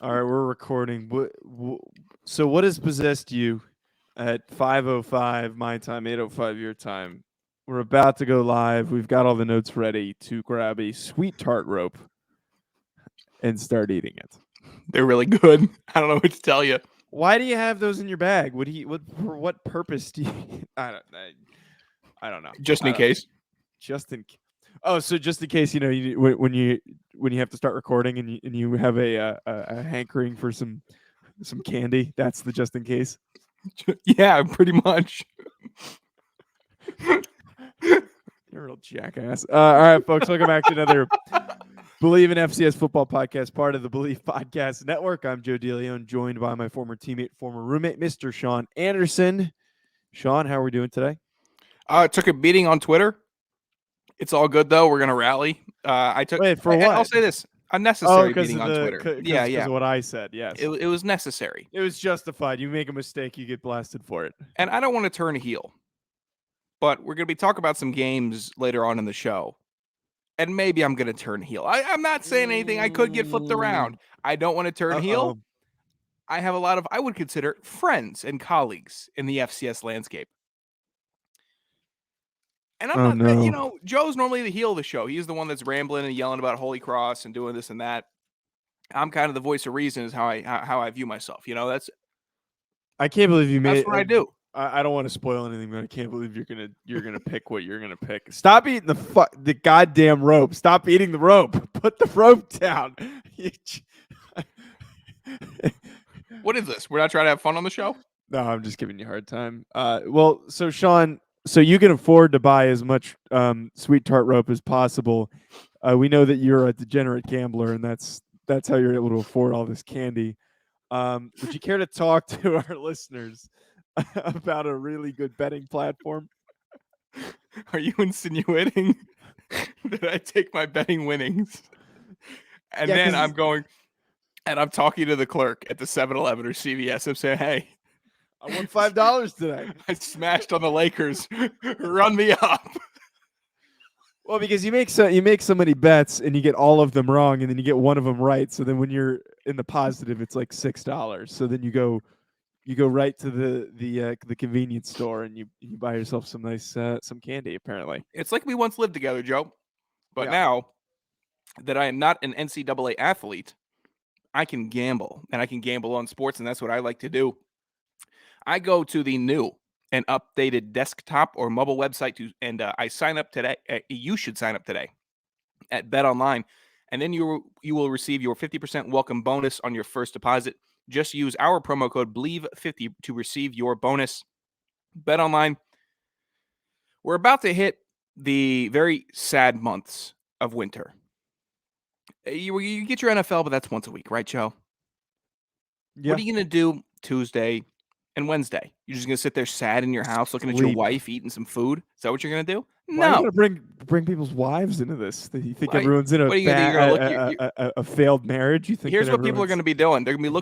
All right, we're recording. So what has possessed you at 5:05 my time, 8:05 your time? We're about to go live. We've got all the notes ready to grab a sweet tart rope and start eating it. They're really good. I don't know what to tell you. Why do you have those in your bag? For what purpose do you? I don't know. Just in case. Just in. Oh, so just in case when you have to start recording and you have a hankering for some candy, that's the just in case. Yeah, pretty much. You're a real jackass. All right, folks, welcome back to another Believe in FCS football podcast, part of the Believe Podcast Network. I'm Joe DeLeone, joined by my former teammate, former roommate, Mr. Sean Anderson. Sean, how are we doing today? Took a beating on Twitter. It's all good though. We're gonna rally. Wait, for what? I'll say this: unnecessary beating on Twitter. Because of what I said. Yes, it was necessary. It was justified. You make a mistake, you get blasted for it. And I don't want to turn heel, but we're gonna be talking about some games later on in the show, and maybe I'm gonna turn heel. I'm not saying anything. I could get flipped around. I don't want to turn heel. I have a lot of, I would consider, friends and colleagues in the FCS landscape. And I'm not, Joe's normally the heel of the show. He's the one that's rambling and yelling about Holy Cross and doing this and that. I'm kind of the voice of reason is how I view myself. I can't believe you made that's what I do. I don't want to spoil anything, but I can't believe you're gonna pick what you're gonna pick. Stop eating the goddamn rope. Stop eating the rope. Put the rope down. What is this? We're not trying to have fun on the show? No, I'm just giving you a hard time. Well, so Sean, so you can afford to buy as much sweet tart rope as possible. We know that you're a degenerate gambler, and that's how you're able to afford all this candy. Would you care to talk to our listeners about a really good betting platform? Are you insinuating that I take my betting winnings and then I'm going and I'm talking to the clerk at the 7-Eleven or CVS? I'm saying, hey, I won $5 today. I smashed on the Lakers. Run me up. Well, because you make so many bets and you get all of them wrong, and then you get one of them right. So then when you're in the positive, it's like $6. So then you go right to the convenience store and you buy yourself some nice some candy. Apparently, it's like we once lived together, Joe. But now that I am not an NCAA athlete, I can gamble, and I can gamble on sports, and that's what I like to do. I go to the new and updated desktop or mobile website and I sign up today. You should sign up today at BetOnline, and then you will receive your 50% welcome bonus on your first deposit. Just use our promo code BLEAV50 to receive your bonus. BetOnline. We're about to hit the very sad months of winter. You get your NFL, but that's once a week, right, Joe? Yeah. What are you going to do Tuesday and Wednesday? You're just going to sit there sad in your house looking at your wife eating some food? Is that what you're going to do? No. Why are you going to bring people's wives into this? You think everyone's in a failed marriage? You think here's what people are going to be doing. They're going to be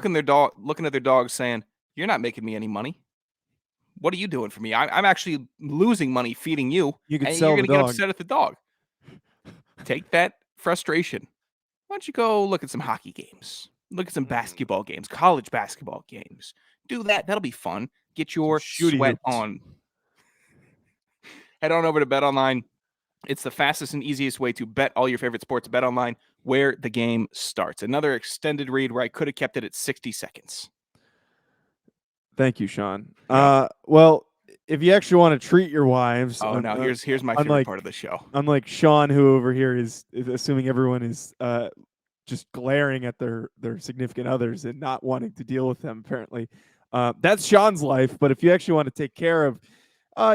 looking at their dog saying, you're not making me any money. What are you doing for me? I'm actually losing money feeding you. You could and sell you're the going to dog. get upset at the dog. Take that frustration. Why don't you go look at some hockey games? Look at some basketball games, college basketball games. Do that. That'll be fun. Get your sweat on. Head on over to BetOnline. It's the fastest and easiest way to bet all your favorite sports. BetOnline, where the game starts. Another extended read where I could have kept it at 60 seconds. Thank you, Sean. Well, if you actually want to treat your wives, here's my favorite part of the show. Unlike Sean, who over here is assuming everyone is just glaring at their significant others and not wanting to deal with them. Apparently, that's Sean's life. But if you actually want to take care of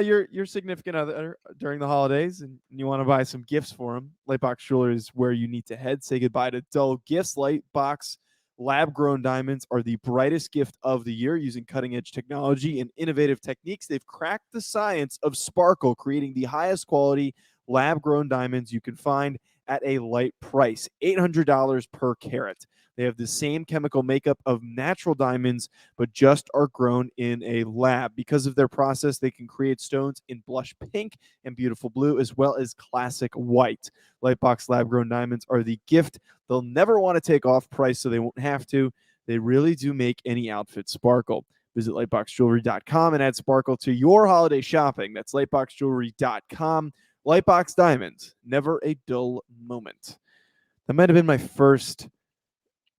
your significant other during the holidays and you want to buy some gifts for them, Lightbox Jeweler is where you need to head. Say goodbye to dull gifts. Lightbox lab-grown diamonds are the brightest gift of the year. Using cutting-edge technology and innovative techniques, they've cracked the science of sparkle, creating the highest quality lab-grown diamonds you can find at a light price, $800 per carat. They have the same chemical makeup of natural diamonds, but just are grown in a lab. Because of their process, they can create stones in blush pink and beautiful blue, as well as classic white. Lightbox lab-grown diamonds are the gift they'll never want to take off price, so they won't have to. They really do make any outfit sparkle. Visit lightboxjewelry.com and add sparkle to your holiday shopping. That's lightboxjewelry.com. Lightbox Diamonds, never a dull moment. That might have been my first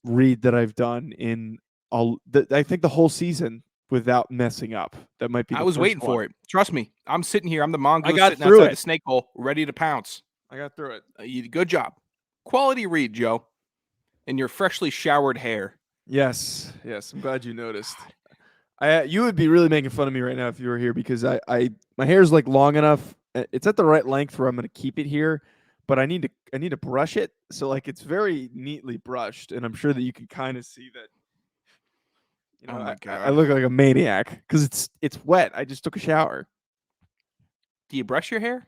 read that I've done in I think the whole season without messing up. That might be. I was waiting for it. Trust me, I'm sitting here. I'm the mongoose sitting outside the snake hole, ready to pounce. I got through it. Good job. Quality read, Joe. And your freshly showered hair. Yes. I'm glad you noticed. You would be really making fun of me right now if you were here because my hair is like long enough. It's at the right length where I'm going to keep it here, but I need to brush it. So like it's very neatly brushed, and I'm sure that you can kind of see that. You know, oh my God. I look like a maniac because it's wet. I just took a shower. Do you brush your hair?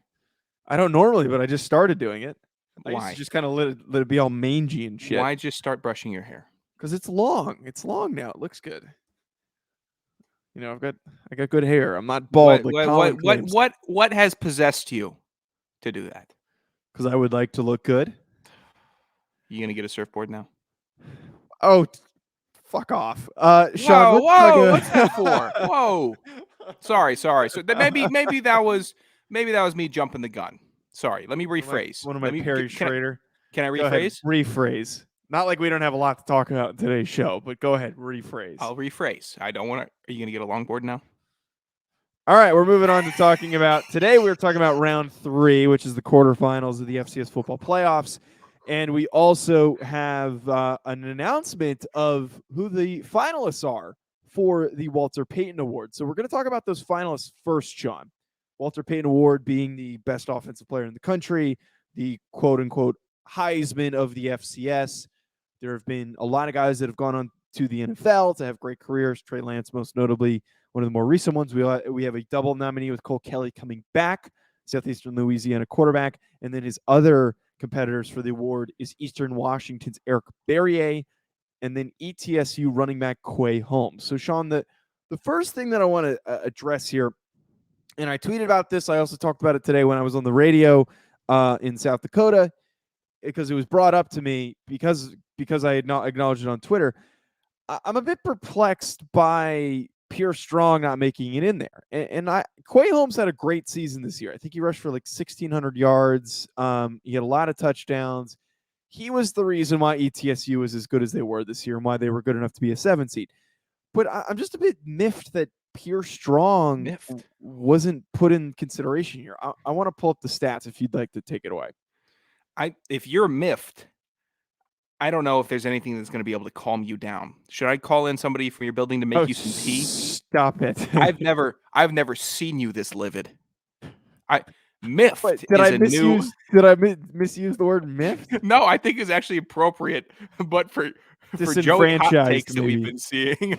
I don't normally, but I just started doing it. Why? I used to just kind of let it be all mangy and shit. Why just start brushing your hair? Because it's long. It's long now. It looks good. You know, I got good hair. I'm not bald like Colin claims. What has possessed you to do that? Because I would like to look good. You gonna get a surfboard now? Oh, fuck off, Sean. Whoa! What's that for? Whoa! Sorry. So maybe that was me jumping the gun. Sorry. Let me rephrase. One of my Perry Schrader. Can I rephrase? Rephrase. Not like we don't have a lot to talk about in today's show, but go ahead, rephrase. I'll rephrase. I don't want to. Are you going to get a longboard now? All right, we're moving on to talking about today. We're talking about round 3, which is the quarterfinals of the FCS football playoffs, and we also have an announcement of who the finalists are for the Walter Payton Award. So we're going to talk about those finalists first, Sean. Walter Payton Award being the best offensive player in the country, the quote-unquote Heisman of the FCS. There have been a lot of guys that have gone on to the NFL to have great careers. Trey Lance, most notably, one of the more recent ones. We have a double nominee with Cole Kelly coming back, Southeastern Louisiana quarterback. And then his other competitors for the award is Eastern Washington's Eric Berrier and then ETSU running back Quay Holmes. So, Sean, the first thing that I want to address here, and I tweeted about this. I also talked about it today when I was on the radio in South Dakota, because it was brought up to me because I had not acknowledged it on Twitter. I'm a bit perplexed by Pierre Strong not making it in there. And Quay Holmes had a great season this year. I think he rushed for like 1,600 yards. He had a lot of touchdowns. He was the reason why ETSU was as good as they were this year and why they were good enough to be a 7 seed. But I'm just a bit miffed that Pierre Strong wasn't put in consideration here. I want to pull up the stats if you'd like to take it away. If you're miffed, I don't know if there's anything that's going to be able to calm you down. Should I call in somebody from your building to make you some tea? Stop it. I've never seen you this livid. Miffed. Wait, did I misuse the word miffed? No, I think it's actually appropriate, but for Joey hot takes that we've been seeing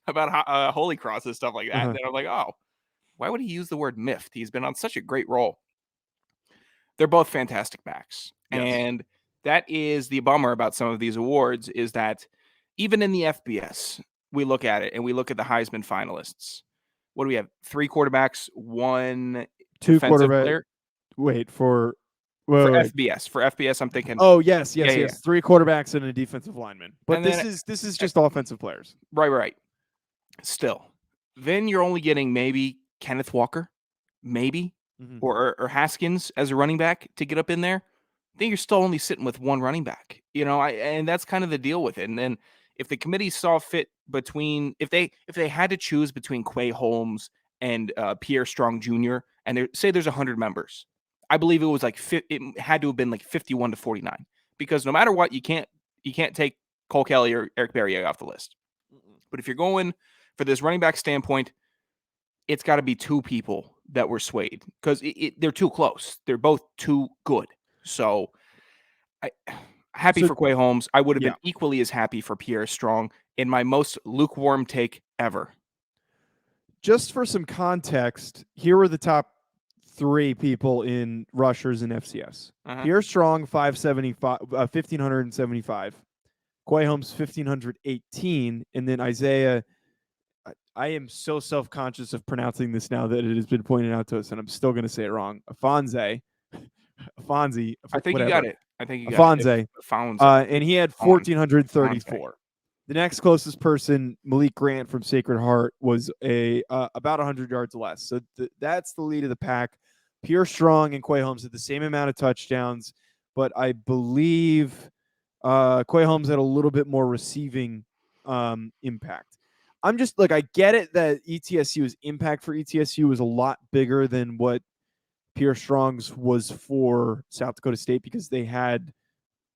about Holy Cross and stuff like that, then I'm like, oh, why would he use the word miffed? He's been on such a great roll. They're both fantastic backs. Yes. And that is the bummer about some of these awards is that even in the FBS, we look at it and we look at the Heisman finalists. What do we have? 3 quarterbacks, 2 player? Wait, for FBS. For FBS, I'm thinking. Oh, yes. 3 quarterbacks and a defensive lineman. But this is just offensive players. Right. Still. Then you're only getting maybe Kenneth Walker, maybe. Or Haskins as a running back to get up in there. I think you're still only sitting with 1 running back, and that's kind of the deal with it. And then if the committee saw fit between, if they had to choose between Quay Holmes and Pierre Strong Jr. and say there's 100 members, I believe it was like it had to have been like 51-49 because no matter what, you can't take Cole Kelly or Eric Berrier off the list. But if you're going for this running back standpoint, it's got to be 2 people that were swayed because they're too close. They're both too good. So happy for Quay Holmes. I would have been equally as happy for Pierre Strong in my most lukewarm take ever. Just for some context, here were the top 3 people in rushers in FCS. Pierre Strong, 1,575. Quay Holmes, 1,518. And then Isaiah, I am so self-conscious of pronouncing this now that it has been pointed out to us, and I'm still going to say it wrong. Afonso, Fonzie, I think you whatever. got it. I think you got it. Fonzie. And he had Fonzie. 1,434. The next closest person, Malik Grant from Sacred Heart, was about 100 yards less. So that's the lead of the pack. Pierre Strong and Quay Holmes had the same amount of touchdowns, but I believe Quay Holmes had a little bit more receiving impact. I'm just I get it that ETSU's impact for ETSU was a lot bigger than what Pierre Strong's was for South Dakota State because they had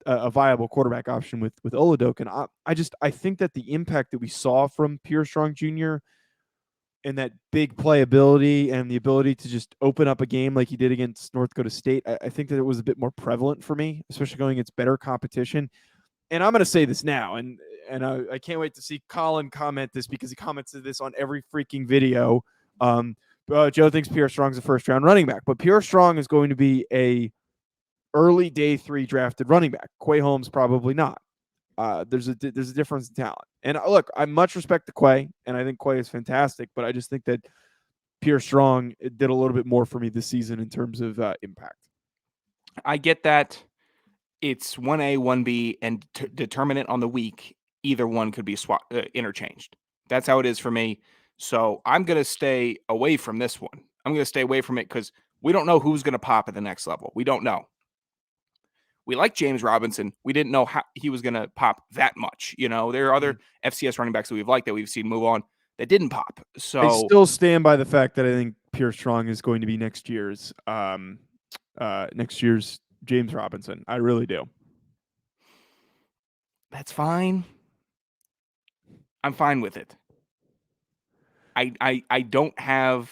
a viable quarterback option with Oladok. And I think that the impact that we saw from Pierre Strong Jr. and that big playability and the ability to just open up a game like he did against North Dakota State, I think that it was a bit more prevalent for me, especially going against better competition. And I'm going to say this now, and I can't wait to see Colin comment this because he commented this on every freaking video. Joe thinks Pierre Strong's a first-round running back, but Pierre Strong is going to be a early day 3 drafted running back. Quay Holmes probably not. There's a difference in talent. And look, I much respect to Quay, and I think Quay is fantastic, but I just think that Pierre Strong did a little bit more for me this season in terms of impact. I get that. It's 1A, 1B, and to determine it on the week, either one could be interchanged. That's how it is for me. So I'm going to stay away from this one. I'm going to stay away from it because we don't know who's going to pop at the next level. We don't know. We like James Robinson. We didn't know how he was going to pop that much. There are other FCS running backs that we've liked that we've seen move on that didn't pop. So I still stand by the fact that I think Pierre Strong is going to be next year's James Robinson. I really do. That's fine. I'm fine with it. I don't have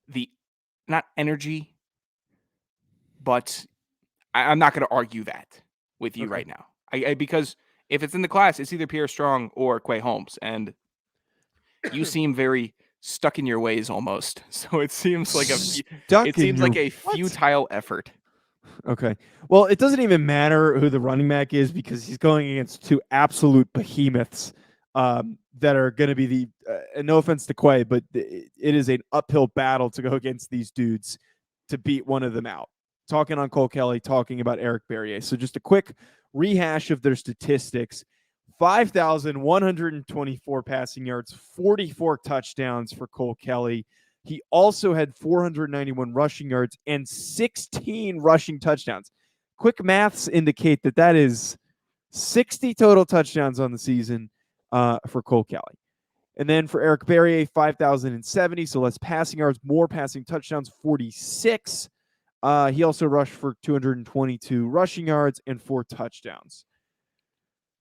the not energy, but I'm not going to argue that with you right now. Because if it's in the class, it's either Pierre Strong or Quay Holmes, and you seem very stuck in your ways almost. So it seems like a futile effort. Okay. Well, it doesn't even matter who the running back is because he's going against 2 absolute behemoths that are going to be no offense to Quay, but it is an uphill battle to go against these dudes to beat one of them out. Talking on Cole Kelly, talking about Eric Berrier. So just a quick rehash of their statistics. 5,124 passing yards, 44 touchdowns for Cole Kelly. He also had 491 rushing yards and 16 rushing touchdowns. Quick maths indicate that is 60 total touchdowns on the season for Cole Kelly. And then for Eric Berrier, 5,070, so less passing yards, more passing touchdowns, 46. He also rushed for 222 rushing yards and 4 touchdowns.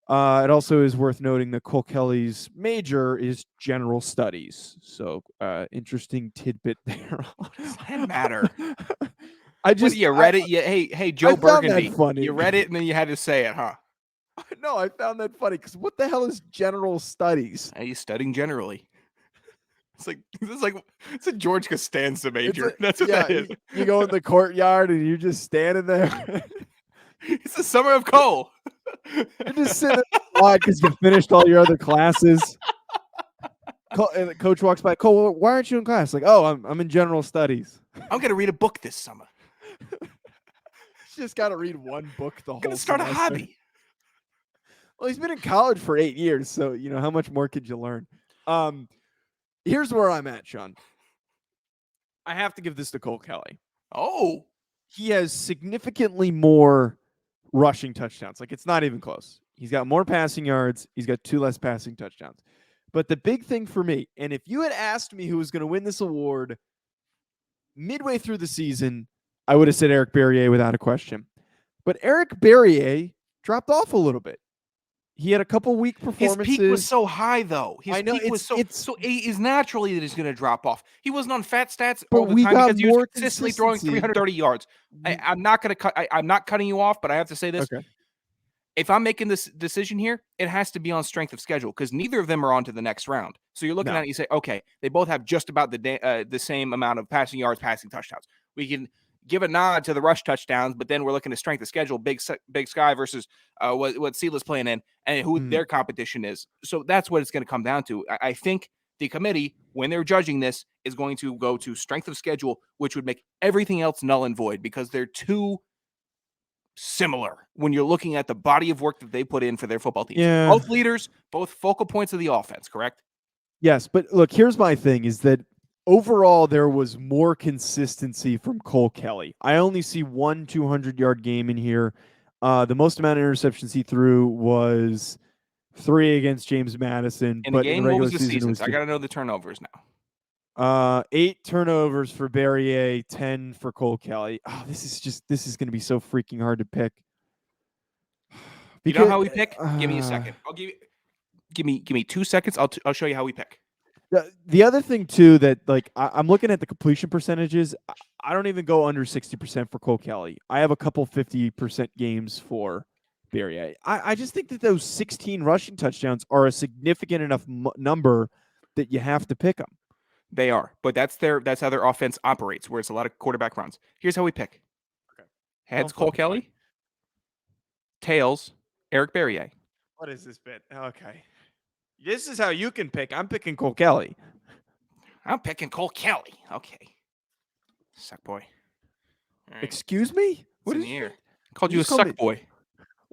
It also is worth noting that Cole Kelly's major is general studies. So interesting tidbit there. Doesn't matter. You read it? Hey, Joe Burgundy. You read it and then you had to say it, huh? No, I found that funny because what the hell is general studies? Are you studying generally? It's a George Costanza major. That's what that is. You go in the courtyard and you're just standing there. It's the summer of Cole. You're just sitting there because you finished all your other classes. And the coach walks by. Cole, why aren't you in class? Like, oh, I'm in general studies. I'm gonna read a book this summer. Just got to read one book the whole. Gonna start semester. A hobby. Well, he's been in college for 8 years, so how much more could you learn? Here's where I'm at, Sean. I have to give this to Cole Kelly. Oh, he has significantly more rushing touchdowns. Like, it's not even close. He's got more passing yards. He's got 2 less passing touchdowns. But the big thing for me, and if you had asked me who was going to win this award midway through the season, I would have said Eric Berrier without a question. But Eric Berrier dropped off a little bit. He had a couple weak performances. His peak was so high, though. I know, peak was so it is naturally that he's going to drop off. He wasn't on fat stats but all the time because he was consistently consistency. throwing 330 yards. I'm not going to cut. I'm not cutting you off, but I have to say this. Okay. If I'm making this decision here, it has to be on strength of schedule because neither of them are on to the next round. So you're looking at it, you say, okay, they both have just about the same amount of passing yards, passing touchdowns. We can give a nod to the rush touchdowns, but then we're looking at strength of schedule, Big Sky versus what Sela's playing in and who their competition is. So that's what it's going to come down to. I think the committee, when they're judging this, is going to go to strength of schedule, which would make everything else null and void because they're too similar when you're looking at the body of work that they put in for their football teams. Yeah. Both leaders, both focal points of the offense, correct? Yes, but look, here's my thing is that overall there was more consistency from Cole Kelly. I only see one 200-yard game in here. The most amount of interceptions he threw was 3 against James Madison, In but the game, in the regular what was the season it was seasons? I 2. got to know the turnovers now. 8 turnovers for Barrier, 10 for Cole Kelly. Oh, this is going to be so freaking hard to pick. You know how we pick? Give me a second. I'll give me 2 seconds. I'll show you how we pick. The other thing too that like I'm looking at the completion percentages. I don't even go under 60% for Cole Kelly. I have a couple 50% games for Barrier. I just think that those 16 rushing touchdowns are a significant enough number that you have to pick them. They are, but that's how their offense operates, where it's a lot of quarterback runs. Here's how we pick. Okay. Heads, Cole Kelly. Tails, Eric Barrier. What is this bit? Okay. This is how you can pick. I'm picking Cole Kelly. I'm picking Cole Kelly. Okay. Suck boy. Right. Excuse me? What is in the air? I called you a suck boy.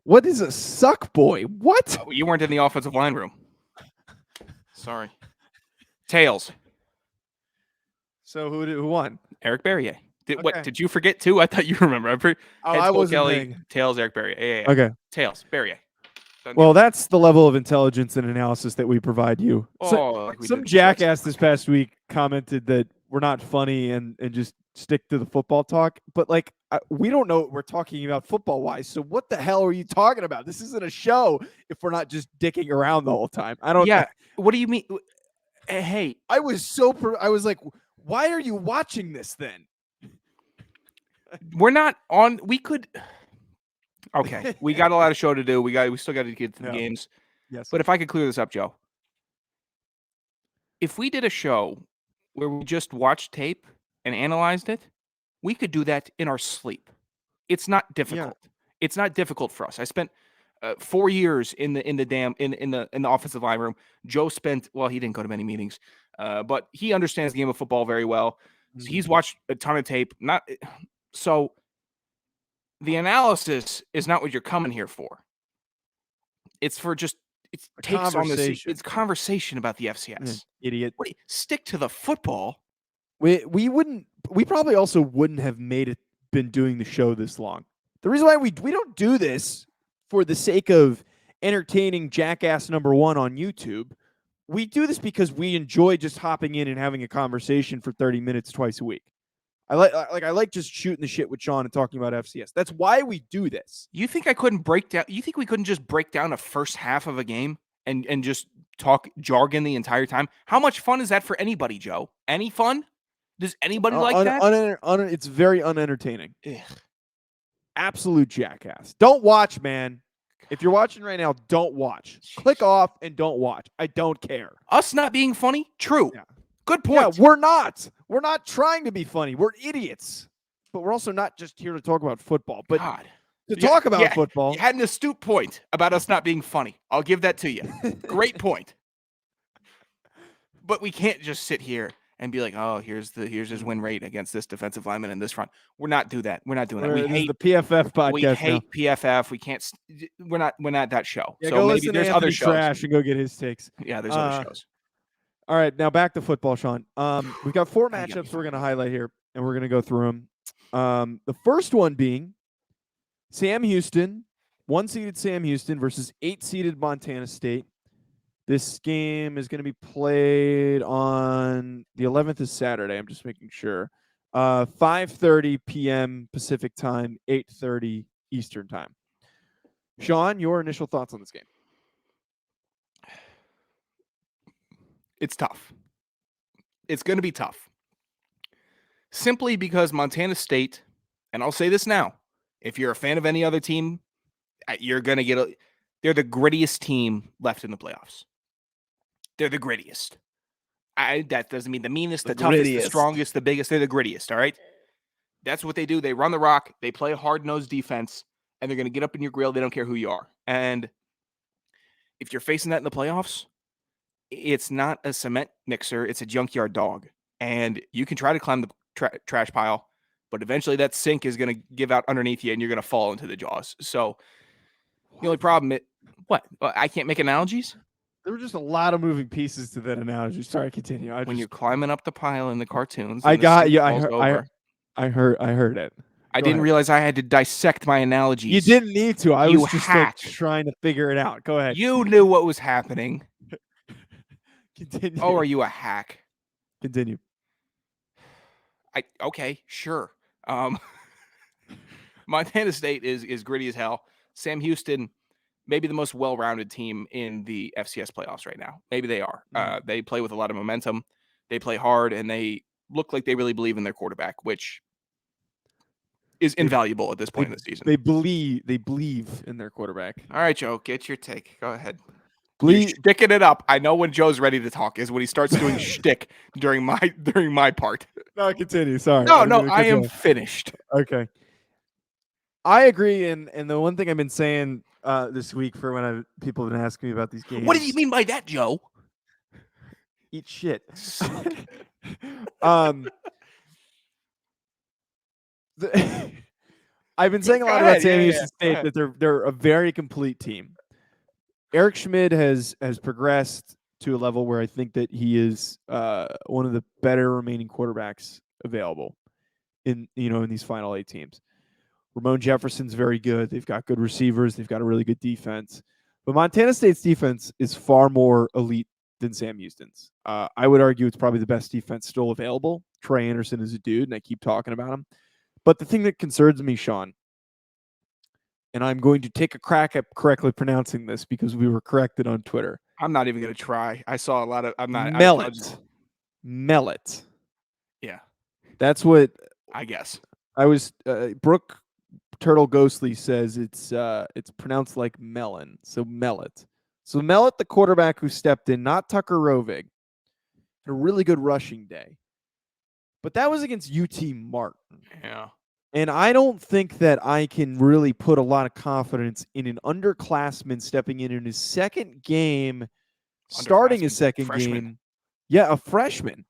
What is a suck boy? What? You weren't in the offensive line room. Sorry. Tails. So who won? Eric Barrier. What did you forget too? I thought you remember. I was Kelly, Tails, Eric Barrier. Yeah. Okay. Tails, Barrier. Well, that's the level of intelligence and analysis that we provide you. Some jackass this past week commented that we're not funny and just stick to the football talk. But like, we don't know what we're talking about football wise. So what the hell are you talking about? This isn't a show if we're not just dicking around the whole time. I don't. Yeah. What do you mean? Hey, I was like, why are you watching this then? We're not on. We could. Okay, we got a lot of show to do. We still got to get to the games. Yes. But if I could clear this up, Joe. If we did a show where we just watched tape and analyzed it, we could do that in our sleep. It's not difficult. Yeah. It's not difficult for us. I spent 4 years in the offensive line room. Joe spent, well, he didn't go to many meetings, but he understands the game of football very well. So he's watched a ton of tape. So the analysis is not what you're coming here for. It's for just takes on it's conversation about the FCS. Idiot. Stick to the football. We probably also wouldn't have been doing the show this long. The reason why we don't do this for the sake of entertaining jackass number 1 on YouTube. We do this because we enjoy just hopping in and having a conversation for 30 minutes twice a week. I like just shooting the shit with Sean and talking about FCS. That's why we do this. You think we couldn't just break down a first half of a game and just talk jargon the entire time? How much fun is that for anybody, Joe? Any fun? Does anybody like that? It's very unentertaining. Ugh. Absolute jackass. Don't watch, man. If you're watching right now, don't watch. Click off and don't watch. I don't care. Us not being funny? True. Yeah. Good point. Yeah, we're not. We're not trying to be funny. We're idiots. But we're also not just here to talk about football. But talk about football. You had an astute point about us not being funny. I'll give that to you. Great point. But we can't just sit here and be like, oh, here's his win rate against this defensive lineman in this front. We're not doing that. We hate the PFF podcast. We hate PFF. We can't. We're not that show. Yeah, so maybe there's other shows. Trash and go get his takes. Yeah, there's other shows. All right, now back to football, Sean. We've got 4 matchups we're going to highlight here, and we're going to go through them. The first one being Sam Houston, 1-seeded Sam Houston versus 8-seeded Montana State. This game is going to be played on the 11th is Saturday. I'm just making sure. 5:30 p.m. Pacific time, 8:30 Eastern time. Sean, your initial thoughts on this game? It's tough. It's going to be tough. Simply because Montana State, and I'll say this now, if you're a fan of any other team, you're going to get they're the grittiest team left in the playoffs. They're the grittiest. That doesn't mean the meanest, the toughest, the strongest, the biggest. They're the grittiest, all right? That's what they do. They run the rock. They play a hard-nosed defense, and they're going to get up in your grill. They don't care who you are. And if you're facing that in the playoffs, it's not a cement mixer, it's a junkyard dog. And you can try to climb the trash pile, but eventually that sink is going to give out underneath you and you're going to fall into the jaws. So the only problem what? I can't make analogies? There were just a lot of moving pieces to that analogy. Sorry, continue. When you're climbing up the pile in the cartoons I and the got sink you. falls over. I heard it. I Go didn't ahead. realize I had to dissect my analogies. You didn't need to. I You was just hack. trying to figure it out. Go ahead. You knew what was happening. Continue. Oh, are you a hack? Continue. Okay, sure. Montana State is gritty as hell. Sam Houston, maybe the most well-rounded team in the FCS playoffs right now. Maybe they are. They play with a lot of momentum. They play hard, and they look like they really believe in their quarterback, which is invaluable at this point in the season. They believe in their quarterback. All right, Joe, get your take. Go ahead. You're sticking it up. I know when Joe's ready to talk is when he starts doing shtick during my part. No, continue. Sorry. No, I am finished. Okay. I agree, and the one thing I've been saying this week for when people have been asking me about these games. What do you mean by that, Joe? Eat shit. I've been saying a lot about Sam Houston State that they're a very complete team. Eric Schmid has progressed to a level where I think that he is one of the better remaining quarterbacks available in these final 8 teams. Ramon Jefferson's very good. They've got good receivers. They've got a really good defense. But Montana State's defense is far more elite than Sam Houston's. I would argue it's probably the best defense still available. Trey Anderson is a dude, and I keep talking about him. But the thing that concerns me, Sean, and I'm going to take a crack at correctly pronouncing this because we were corrected on Twitter. I'm not even going to try. I saw a lot of. I'm not. Mellet. Yeah, that's what I guess. I was. Brooke Turtle Ghostly says it's pronounced like melon, so Mellet. So Mellet, the quarterback who stepped in, not Tucker Rovig, had a really good rushing day, but that was against UT Martin. Yeah. And I don't think that I can really put a lot of confidence in an underclassman stepping in his second game, starting his second game. Yeah, a freshman.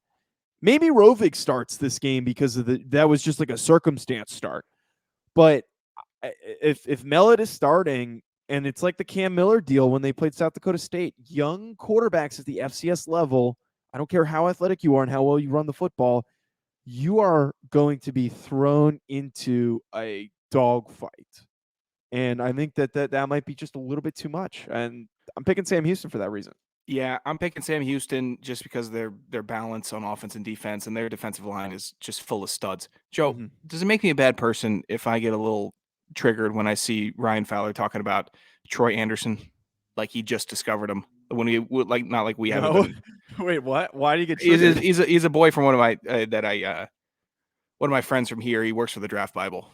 Maybe Rovig starts this game because that was just like a circumstance start. But if Mellet is starting, and it's like the Cam Miller deal when they played South Dakota State, young quarterbacks at the FCS level, I don't care how athletic you are and how well you run the football, you are going to be thrown into a dogfight. And I think that might be just a little bit too much. And I'm picking Sam Houston for that reason. Yeah, I'm picking Sam Houston just because their balance on offense and defense, and their defensive line is just full of studs. Joe, does it make me a bad person if I get a little triggered when I see Ryan Fowler talking about Trey Anderson like he just discovered him? When we not like we haven't been. Wait, what? Why do you get triggered? He's a boy from one of my one of my friends from here. He works for the Draft Bible.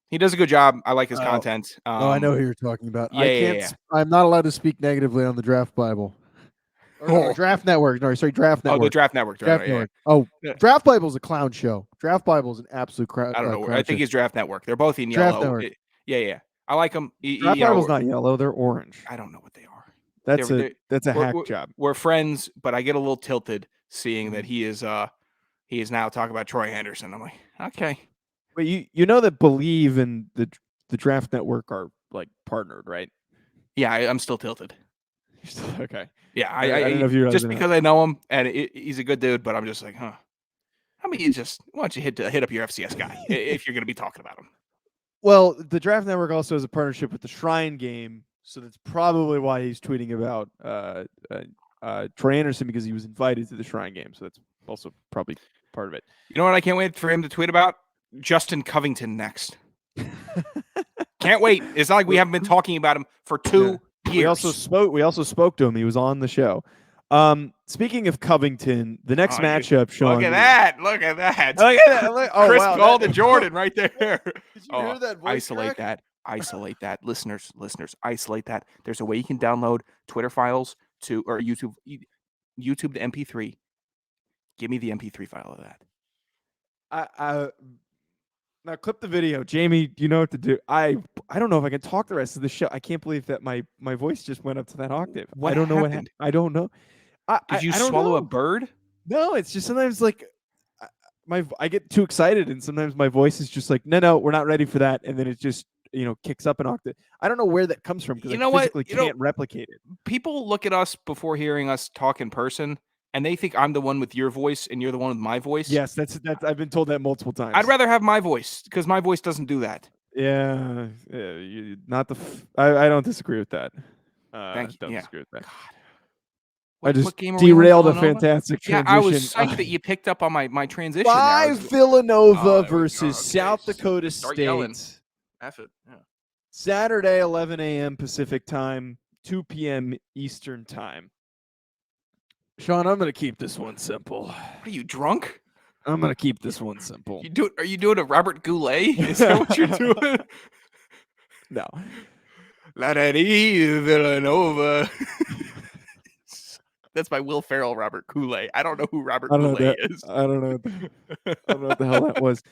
He does a good job. I like his content. I know who you're talking about. Yeah, I'm not allowed to speak negatively on the Draft Bible. Or Draft Network. No, sorry, Draft Network. Oh, the Draft Network. Draft Network. Oh, Draft Bible is a clown show. Draft Bible is an absolute crowd. I don't know. I think he's Draft Network. They're both in Draft yellow. Network. Yeah. I like them. Draft Bible's not yellow. They're orange. I don't know what they are. That's a hack job. We're friends, but I get a little tilted seeing that he is now talking about Trey Anderson. I'm like, okay. But you know that Believe and the Draft Network are like partnered, right? Yeah, I'm still tilted. Okay. Yeah, I don't know if you're just because I know him and he's a good dude, but I'm just like, huh. How about why don't you hit up your FCS guy if you're going to be talking about him? Well, the Draft Network also has a partnership with the Shrine Game, so that's probably why he's tweeting about Trey Anderson, because he was invited to the Shrine Game. So that's also probably part of it. You know what I can't wait for him to tweet about? Justin Covington next. Can't wait. It's not like we haven't been talking about him for 2 years. We also spoke to him. He was on the show. Speaking of Covington, the next matchup, Sean. Look at that. Look at that. Chris Paul to Jordan right there. Did you hear that voice Isolate crack? that. Isolate that. Listeners, isolate that. There's a way you can download Twitter files or YouTube to MP3. Give me the MP3 file of that. Now clip the video, Jamie. You know what to do. I don't know if I can talk the rest of the show. I can't believe that my voice just went up to that octave. What I don't know what happened? I don't know. Did you I don't swallow a know. bird? No, it's just sometimes like I get too excited, and sometimes my voice is just like, no, we're not ready for that, and then it just kicks up an octave. I don't know where that comes from because You I know what? physically can't replicate it. People look at us before hearing us talk in person, and they think I'm the one with your voice and you're the one with my voice. Yes, that's I've been told that multiple times. I'd rather have my voice because my voice doesn't do that. Yeah, not the. I don't disagree with that. Thank you. Don't Yeah. disagree with that. God. I just what game are we on, derailed a Villanova? fantastic Yeah, transition. I was psyched that you picked up on my transition. there. I was- Villanova Oh, there we go. versus Okay, South Dakota start State. yelling. F it. Yeah. Saturday, 11 a.m. Pacific time, 2 p.m. Eastern time. Sean, I'm going to keep this one simple. What are you, drunk? I'm going to keep this one simple. Are you doing a Robert Goulet? Is that what you're doing? No. La da dee, Villanova. That's by Will Ferrell, Robert Goulet. I don't know who Robert Goulet is. I don't know. I don't know what the hell that was.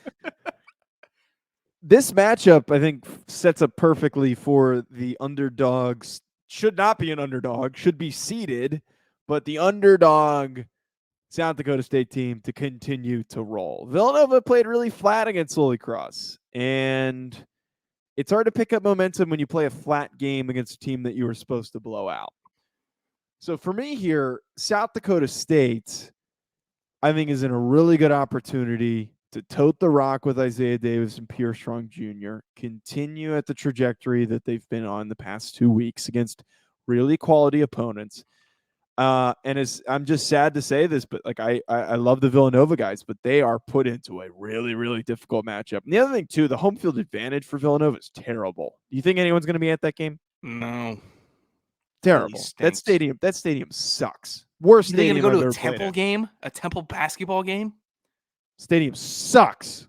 This matchup, I think, sets up perfectly for the underdogs. Should not be an underdog, should be seeded, but the underdog South Dakota State team to continue to roll. Villanova played really flat against Holy Cross, and it's hard to pick up momentum when you play a flat game against a team that you were supposed to blow out. So for me here, South Dakota State, I think, is in a really good opportunity to tote the rock with Isaiah Davis and Pierre Strong Jr., continue at the trajectory that they've been on the past 2 weeks against really quality opponents. And I'm just sad to say this, but like I love the Villanova guys, but they are put into a really, really difficult matchup. And the other thing too, the home field advantage for Villanova is terrible. Do you think anyone's going to be at that game? No. Terrible. Really That stadium sucks. Worst Are they stadium going to I've go ever to a played Temple in. game? A Temple basketball game? Stadium sucks.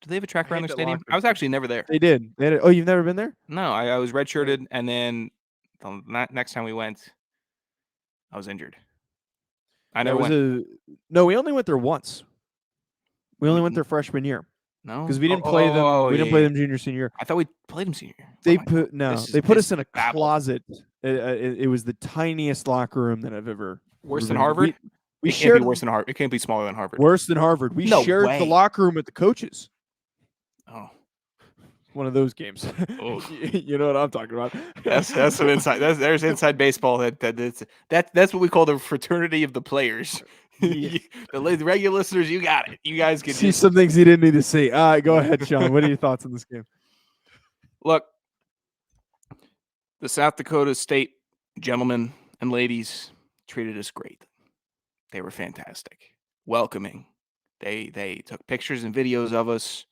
Do they have a track I around hate their that stadium? locker I was actually never there. They did. Oh, you've never been there? No, I was redshirted, and then the next time we went, I was injured. I never went. No, we only went there once. We only went there freshman year. No, because we didn't play them. We didn't play them junior, senior year. I thought we played them senior year. They put us in a babble. closet. It was the tiniest locker room that I've ever. Worse than Harvard. We it shared can't be worse than Harvard. It can't be smaller than Harvard. Worse than Harvard. We shared the locker room with the coaches. Oh, one of those games. Oh. You know what I'm talking about. That's some inside. There's inside baseball. That's what we call the fraternity of the players. Yeah. The regular listeners, you got it. You guys can see some things you didn't need to see. All right, go ahead, Sean. What are your thoughts on this game? Look, the South Dakota State gentlemen and ladies treated us great. They were fantastic, welcoming. They took pictures and videos of us.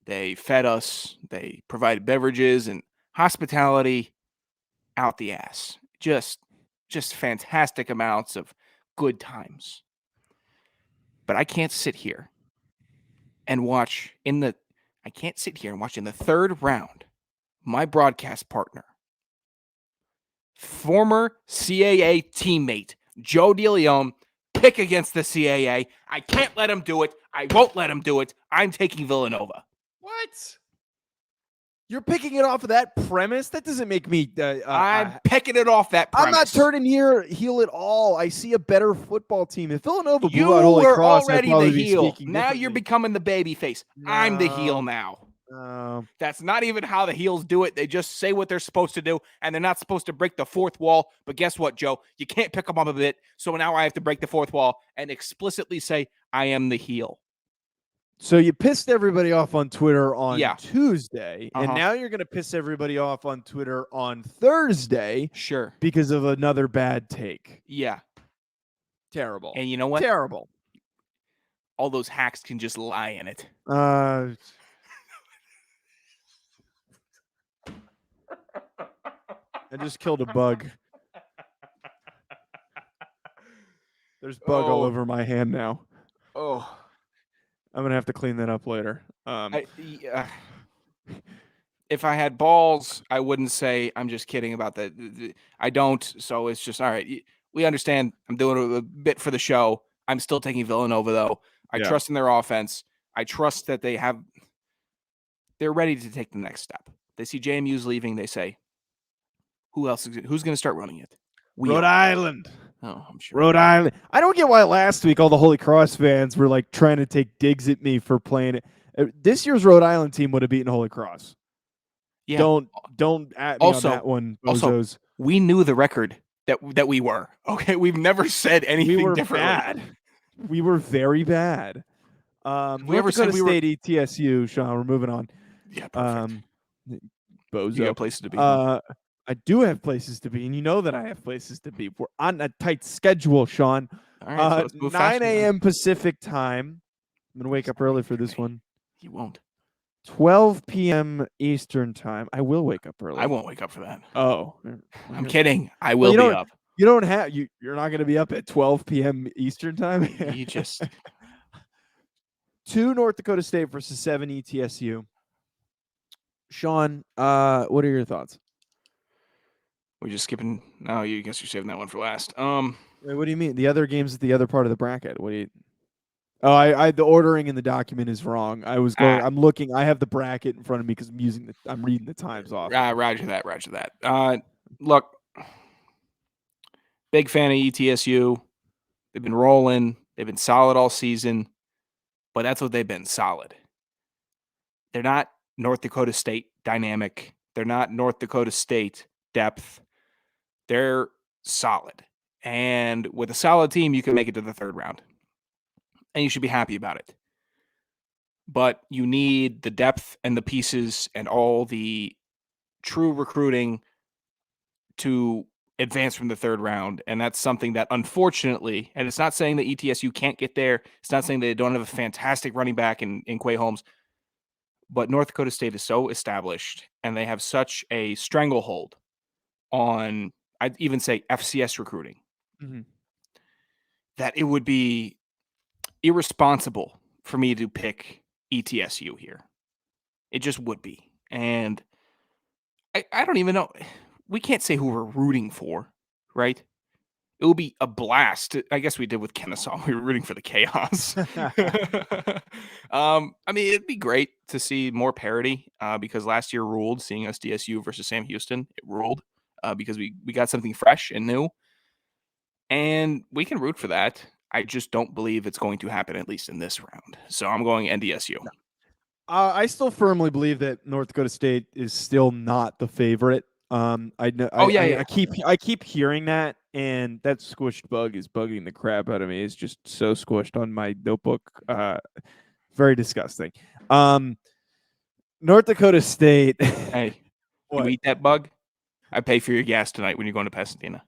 They fed us. They provided beverages and hospitality out the ass. Just fantastic amounts of good times. But I can't sit here and watch in the third round my broadcast partner, former CAA teammate Joe DeLeone, pick against the CAA. I can't let him do it. I won't let him do it. I'm taking Villanova. What? You're picking it off of that premise? That doesn't make me. I'm picking it off that premise. I'm not turning heel at all. I see a better football team. If Villanova you blew out Holy were Cross, already the heel. Now you're differently. becoming the baby face. No, I'm the heel now. No. That's not even how the heels do it. They just say what they're supposed to do, and they're not supposed to break the fourth wall. But guess what, Joe? You can't pick them up a bit. So now I have to break the fourth wall and explicitly say I am the heel. So you pissed everybody off on Twitter on Tuesday, and now you're going to piss everybody off on Twitter on Thursday. Sure. Because of another bad take. Yeah. Terrible. And you know what? Terrible. All those hacks can just lie in it. I just killed a bug. There's bug all over my hand now. Oh. I'm going to have to clean that up later. If I had balls, I wouldn't say I'm just kidding about that. I don't. So it's just, all right. We understand I'm doing a bit for the show. I'm still taking Villanova, though. I trust in their offense. I trust that they have they're ready to take the next step. They see JMU's leaving. They say, who's going to start running it? Rhode Island. Oh, I'm sure. Rhode Island. I don't get why last week all the Holy Cross fans were like trying to take digs at me for playing it. This year's Rhode Island team would have beaten Holy Cross. Yeah. Don't at me Also- on that one, also, bozos. We knew the record that we were. Okay, we've never said anything We were differently. bad. We were very bad. we North ever said Dakota we were- State ETSU, Sean. We're moving on. Yeah, perfect. Bozo. You got places to be. I do have places to be, and you know that I have places to be. We're on a tight schedule, Sean. All right, so let's move 9 fast. a.m. Pacific time. I'm gonna wake up early for this one. You won't. 12 p.m. Eastern time. I will wake up early. I won't wake up for that. Oh, I'm kidding. I Well, will you be up. You don't have You're not gonna be up at 12 p.m. Eastern time. You just 2 North Dakota State versus 7 ETSU. Sean, what are your thoughts? we're just skipping. No, you guess you're saving that one for last. Wait, what do you mean? The other games at the other part of the bracket. What do you? Oh, I the ordering in the document is wrong. I was going. I'm looking. I have the bracket in front of me because I'm reading the times off. Roger that. Look, big fan of ETSU. They've been rolling. They've been solid all season, but that's what they've been, solid. They're not North Dakota State dynamic. They're not North Dakota State depth. They're solid. And with a solid team, you can make it to the third round. And you should be happy about it. But you need the depth and the pieces and all the true recruiting to advance from the third round. And that's something that, unfortunately, and it's not saying that ETSU can't get there. It's not saying they don't have a fantastic running back in Quay Holmes. But North Dakota State is so established, and they have such a stranglehold on, I'd even say, FCS recruiting, that it would be irresponsible for me to pick ETSU here. It just would be. And I don't even know. We can't say who we're rooting for, right? It would be a blast. I guess we did with Kennesaw. We were rooting for the chaos. I mean, it'd be great to see more parity because last year ruled, seeing us DSU versus Sam Houston. It ruled because we got something fresh and new. And we can root for that. I just don't believe it's going to happen, at least in this round. So I'm going NDSU. I still firmly believe that North Dakota State is still not the favorite. I know. I keep hearing that, and that squished bug is bugging the crap out of me. It's just so squished on my notebook. Very disgusting. North Dakota State. Hey, What? you eat that bug? I pay for your gas tonight when you're going to Pasadena.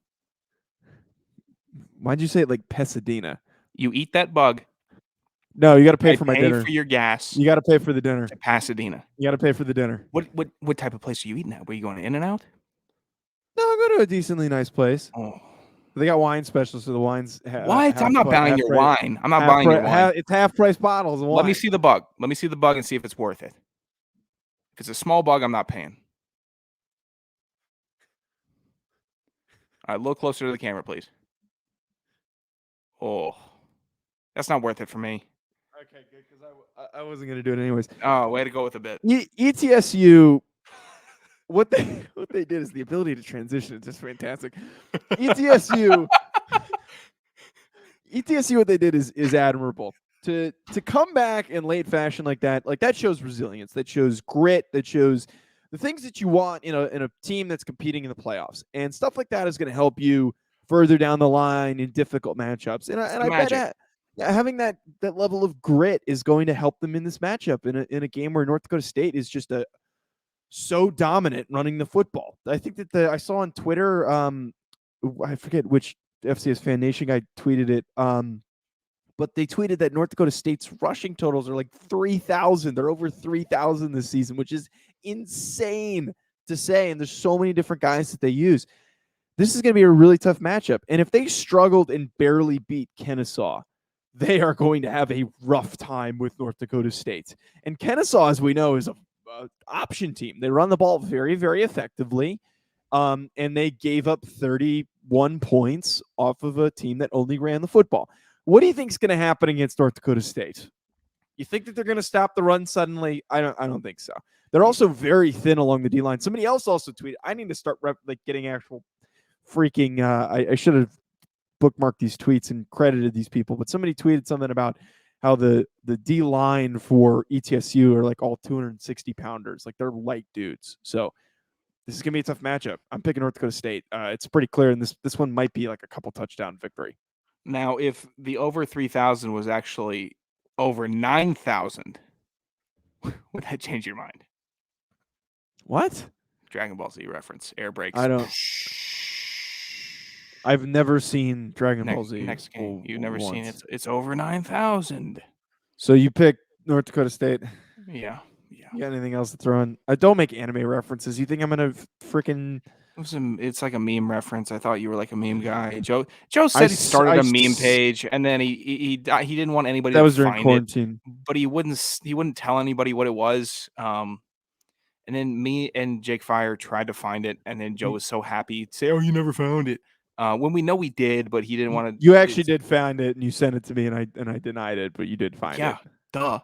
Why'd you say it like Pasadena? You eat that bug. No, you got to pay I for my pay dinner. for your gas. You got to pay for the dinner. To Pasadena. You got to pay for the dinner. What type of place are you eating at? Were you going to In-N-Out? No, I'll go to a decently nice place. Oh. They got wine specials, so the wines. What? I'm not buying your wine. I'm not buying your wine. It's half price bottles of wine. Let me see the bug. Let me see the bug and see if it's worth it. If it's a small bug, I'm not paying. All right, look closer to the camera, please. Oh, that's not worth it for me. Okay, good, because I wasn't going to do it anyways. Oh, way to go with a bit. ETSU, what they did is the ability to transition is just fantastic. ETSU, what they did is admirable. To come back in late fashion like that shows resilience. That shows grit. That shows the things that you want in a team that's competing in the playoffs. And stuff like that is going to help you further down the line in difficult matchups. And I bet having that level of grit is going to help them in this matchup in a game where North Dakota State is just so dominant running the football. I think that I saw on Twitter, I forget which FCS Fan Nation guy tweeted it, but they tweeted that North Dakota State's rushing totals are like 3,000. They're over 3,000 this season, which is insane to say. And there's so many different guys that they use. This is going to be a really tough matchup. And if they struggled and barely beat Kennesaw, they are going to have a rough time with North Dakota State. And Kennesaw, as we know, is a option team. They run the ball very, very effectively. And they gave up 31 points off of a team that only ran the football. What do you think is going to happen against North Dakota State? You think that they're going to stop the run suddenly? I don't think so. They're also very thin along the D line. Somebody else also tweeted, I need to start getting actual freaking. I should have bookmarked these tweets and credited these people, but somebody tweeted something about how the D line for ETSU are like all 260 pounders, like they're light dudes. So this is gonna be a tough matchup. I'm picking North Dakota State. It's pretty clear, and this one might be like a couple touchdown victory. Now, if the over 3,000 was actually over 9,000, would that change your mind? What? Dragon Ball Z reference. Air brakes. I don't. I've never seen Dragon Ball Z. Next game. You've never seen it. It's over 9,000. So you pick North Dakota State. Yeah. You got anything else to throw in? Don't make anime references. You think I'm gonna freaking? It's like a meme reference. I thought you were like a meme guy. Joe said he started a meme page, and then he didn't want anybody that to was during find quarantine. it, but he wouldn't tell anybody what it was. And then me and Jake Fire tried to find it, and then Joe was so happy to say, "Oh, you never found it." When we know we did, but he didn't want to. You actually did find it, and you sent it to me, and I denied it, but you did find it. Yeah, duh.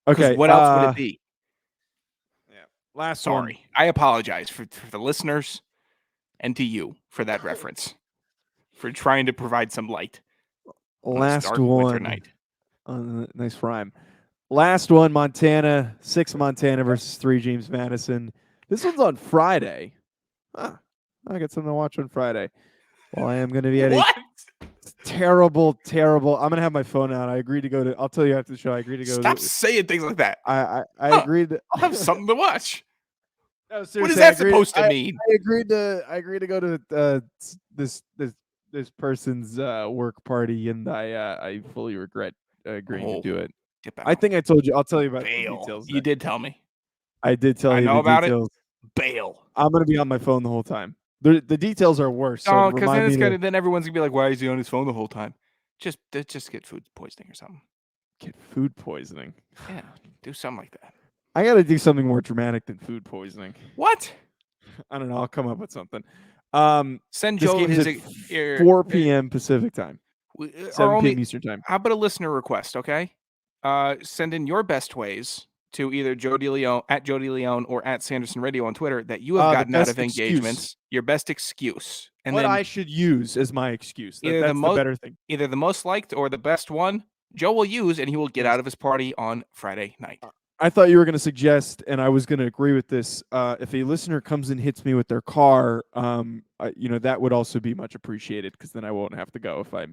Okay. What else would it be? Yeah. Last Sorry. one. I apologize for the listeners and to you for that reference, for trying to provide some light. Last winter one. Night. Nice rhyme. Last one, Montana. 6 Montana versus 3 James Madison. This one's on Friday. I got something to watch on Friday. Well, I am going to be at a terrible. I'm going to have my phone out. I agreed to go to. I'll tell you after the show. I agreed to go. Stop saying things like that. I agreed. I'll have something to watch. No, what is that supposed to mean? I agreed to go to this person's work party, and I fully regret agreeing to do it. I think I told you. I'll tell you about the details. You did tell me. I did tell you. I know about details. It. Bail. I'm gonna be on my phone the whole time. The details are worse. Oh, because then everyone's gonna be like, "Why is he on his phone the whole time?" Just get food poisoning or something. Get food poisoning? Yeah, do something like that. I got to do something more dramatic than food poisoning. What? I don't know. I'll come up with something. Send Joe his 4 p.m. Pacific time, 7 p.m. Eastern time. How about a listener request? Okay, send in your best ways to either Joe DeLeone at Joe DeLeone or at Sanderson Radio on Twitter that you have gotten out of engagements. Your best excuse, and what I should use as my excuse. That's the better thing. Either the most liked or the best one. Joe will use, and he will get out of his party on Friday night. I thought you were going to suggest, and I was going to agree with this. If a listener comes and hits me with their car, that would also be much appreciated because then I won't have to go if I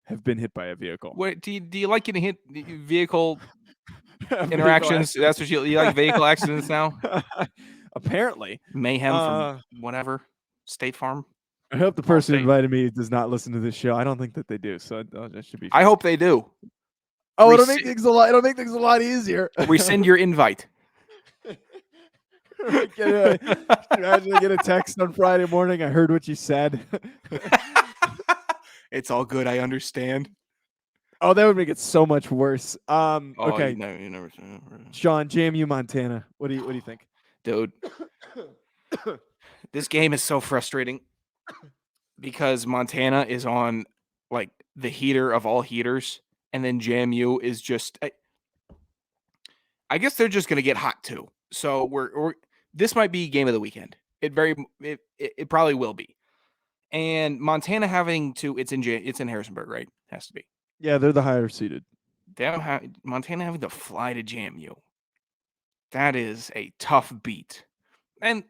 have been hit by a vehicle. Wait, do you like getting hit vehicle interactions? That's what you like, vehicle accidents now? Apparently. Mayhem from whatever. State Farm. I hope the person who invited me does not listen to this show. I don't think that they do, so that should be fun. I hope they do. Oh, it'll make things a lot easier. Rescind your invite. Imagine I get a text on Friday morning. I heard what you said. It's all good. I understand. Oh, that would make it so much worse. Okay. You never Sean, JMU Montana. What do you think? Dude. This game is so frustrating because Montana is on like the heater of all heaters. And then JMU is just, I guess they're just going to get hot too. So this might be game of the weekend. It probably will be. And Montana it's in Harrisonburg, right? It has to be. Yeah, they're the higher seeded. Montana having to fly to JMU. That is a tough beat. And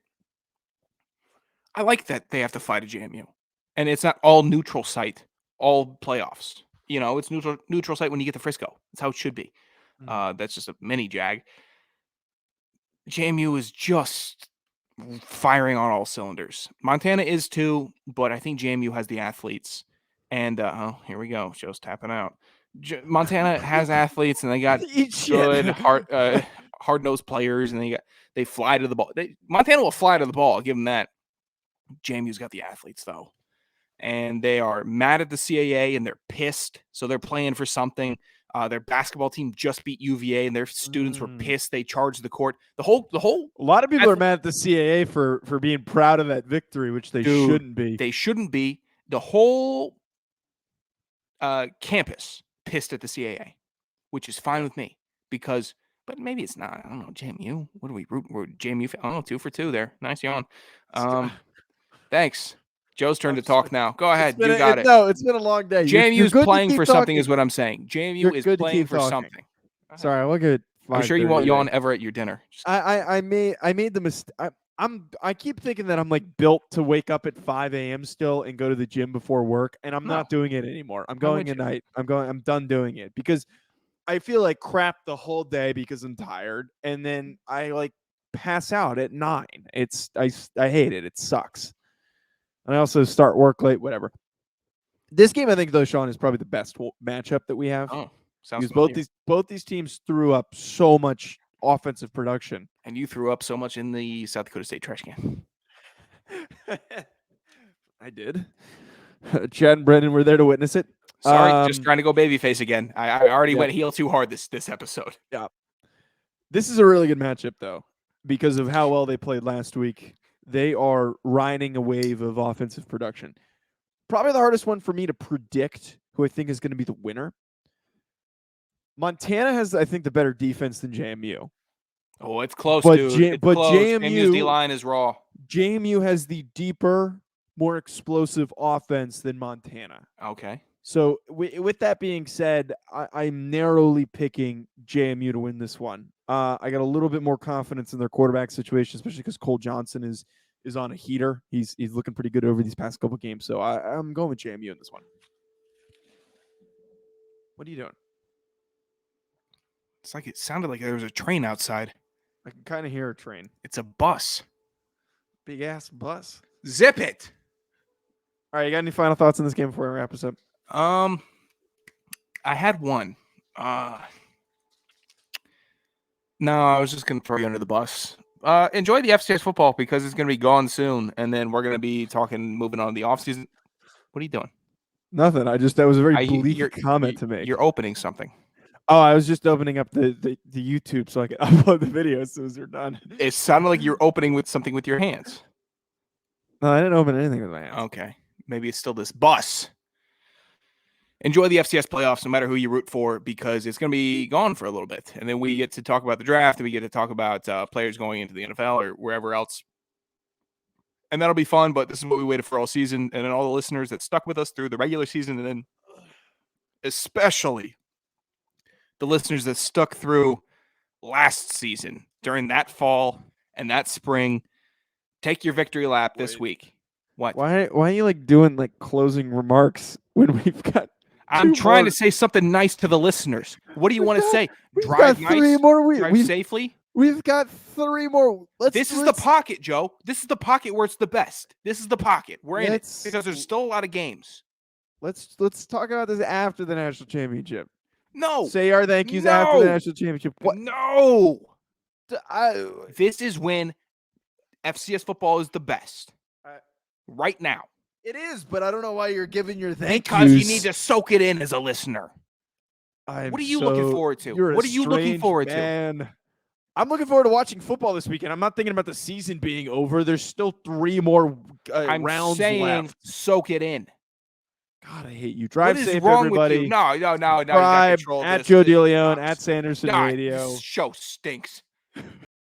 I like that they have to fly to JMU. And it's not all neutral site, all playoffs. It's neutral site when you get to Frisco. That's how it should be. That's just a mini jag. JMU is just firing on all cylinders. Montana is too, but I think JMU has the athletes. And here we go. Joe's tapping out. Montana has athletes, and they got good hard-nosed players, and they fly to the ball. Montana will fly to the ball. I'll give them that. JMU's got the athletes though. And they are mad at the CAA and they're pissed. So they're playing for something. Their basketball team just beat UVA and their students were pissed. They charged the court. The whole. A lot of people are mad at the CAA for being proud of that victory, which they shouldn't be. They shouldn't be. The whole campus pissed at the CAA, which is fine with me because But maybe it's not. I don't know. JMU. What do we root? We're JMU. I don't know. 2 for 2 there. Nice yawn. Thanks. Joe's turn to talk now. Go ahead. You got it. No, it's been a long day. JMU is good to playing keep for something, talking. is what I'm saying. JMU You're is good to playing keep for talking. something. Sorry, I look at. I'm sure you won't 5:30 yawn today. ever at your dinner. I made the mistake. I keep thinking that I'm like built to wake up at 5 a.m. still and go to the gym before work, and I'm not doing it anymore. I'm Why going would at you? night. I'm done doing it because I feel like crap the whole day because I'm tired, and then I like pass out at 9. I hate it. It sucks. And I also start work late. Whatever. This game, I think, though, Sean, is probably the best matchup that we have. Oh, sounds Because familiar. both these teams threw up so much offensive production. And you threw up so much in the South Dakota State trash can. I did. Chad and Brendan were there to witness it. Sorry, just trying to go babyface again. I already went heel too hard this episode. Yeah. This is a really good matchup, though, because of how well they played last week. They are riding a wave of offensive production. Probably the hardest one for me to predict who I think is going to be the winner. Montana has, I think, the better defense than JMU. Oh, it's close, But dude. It's close. JMU's D-line is raw. JMU has the deeper, more explosive offense than Montana. Okay. So with that being said, I'm narrowly picking JMU to win this one. I got a little bit more confidence in their quarterback situation, especially because Cole Johnson is on a heater. He's looking pretty good over these past couple games. So I'm going with JMU in this one. What are you doing? It's like it sounded like there was a train outside. I can kind of hear a train. It's a bus. Big ass bus. Zip it. All right, you got any final thoughts on this game before we wrap this up? I had one. No, I was just gonna throw you under the bus. Enjoy the FCS football because it's gonna be gone soon, and then we're gonna be moving on to the offseason. What are you doing? Nothing. That was a very bleak comment to make. You're opening something. Oh, I was just opening up the YouTube so I could upload the video as soon as we're done. It sounded like you're opening with something with your hands. No, I didn't open anything with my hands. Okay. Maybe it's still this bus. Enjoy the FCS playoffs, no matter who you root for, because it's going to be gone for a little bit. And then we get to talk about the draft, and we get to talk about players going into the NFL or wherever else. And that'll be fun, but this is what we waited for all season. And then all the listeners that stuck with us through the regular season, and then especially the listeners that stuck through last season during that fall and that spring. Take your victory lap this week. What? Why are you like doing like closing remarks when we've got? I'm trying to say something nice to the listeners. What do you want to say? Drive nice. 3 more. Drive safely. We've got 3 more. This is the pocket, Joe. This is the pocket where it's the best. This is the pocket. We're in it because there's still a lot of games. Let's talk about this after the national championship. No. Say our thank yous after the national championship. What? No. This is when FCS football is the best. Right now. It is, but I don't know why you're giving your thank yous. Because you need to soak it in as a listener. What are you looking forward to? What are you looking forward to? I'm looking forward to watching football this weekend. I'm not thinking about the season being over. There's still 3 more rounds left. Soak it in. God, I hate you. Drive what safe, is wrong everybody. With you? No. Subscribe at Joe DeLeone, at Sanderson Radio. This show stinks.